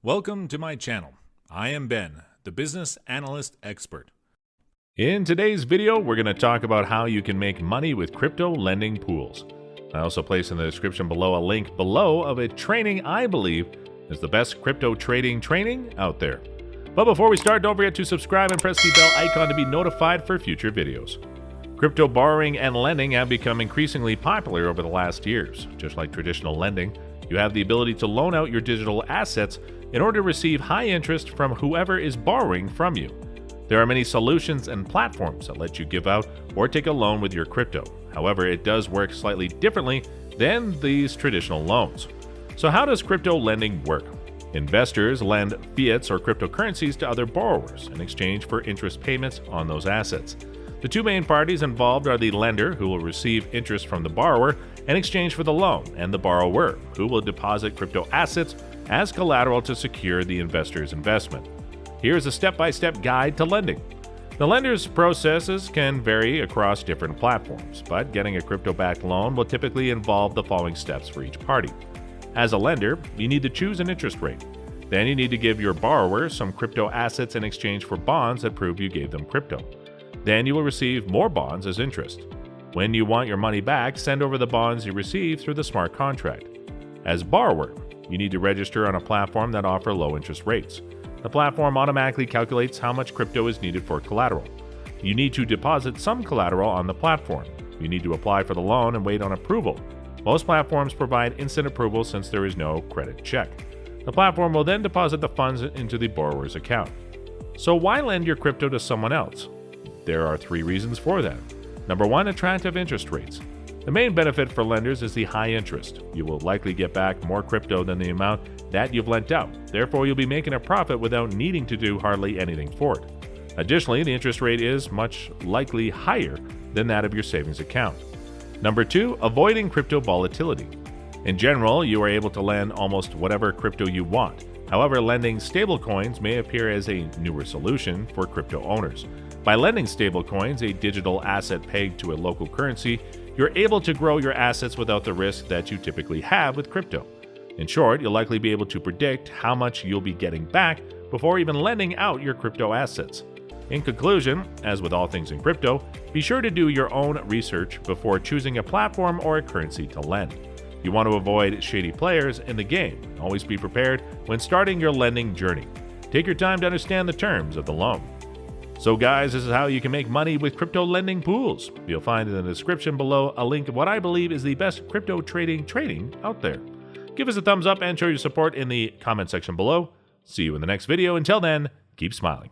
Welcome to my channel. I am Ben, the business analyst expert. In today's video, we're going to talk about how you can make money with crypto lending pools. I also place in the description below a link of a training I believe is the best crypto trading training out there. But before we start, don't forget to subscribe and press the bell icon to be notified for future videos. Crypto borrowing and lending have become increasingly popular over the last years. Just like traditional lending, you have the ability to loan out your digital assets in order to receive high interest from whoever is borrowing from you. There are many solutions and platforms that let you give out or take a loan with your crypto. However, it does work slightly differently than these traditional loans. So how does crypto lending work? Investors lend fiats or cryptocurrencies to other borrowers in exchange for interest payments on those assets. The two main parties involved are the lender, who will receive interest from the borrower in exchange for the loan, and the borrower, who will deposit crypto assets as collateral to secure the investor's investment. Here's a step-by-step guide to lending. The lender's processes can vary across different platforms, but getting a crypto-backed loan will typically involve the following steps for each party. As a lender, you need to choose an interest rate. Then you need to give your borrower some crypto assets in exchange for bonds that prove you gave them crypto. Then you will receive more bonds as interest. When you want your money back, send over the bonds you received through the smart contract. As borrower, you need to register on a platform that offers low interest rates. The platform automatically calculates how much crypto is needed for collateral. You need to deposit some collateral on the platform. You need to apply for the loan and wait on approval. Most platforms provide instant approval since there is no credit check. The platform will then deposit the funds into the borrower's account. So why lend your crypto to someone else? There are 3 reasons for that. Number 1, attractive interest rates. The main benefit for lenders is the high interest. You will likely get back more crypto than the amount that you've lent out. Therefore, you'll be making a profit without needing to do hardly anything for it. Additionally, the interest rate is much likely higher than that of your savings account. Number 2, avoiding crypto volatility. In general, you are able to lend almost whatever crypto you want. However, lending stablecoins may appear as a newer solution for crypto owners. By lending stablecoins, a digital asset pegged to a local currency, you're able to grow your assets without the risk that you typically have with crypto. In short, you'll likely be able to predict how much you'll be getting back before even lending out your crypto assets. In conclusion, as with all things in crypto, be sure to do your own research before choosing a platform or a currency to lend. You want to avoid shady players in the game. Always be prepared when starting your lending journey. Take your time to understand the terms of the loan. So guys, this is how you can make money with crypto lending pools. You'll find in the description below a link of what I believe is the best crypto trading out there. Give us a thumbs up and show your support in the comment section below. See you in the next video. Until then, keep smiling.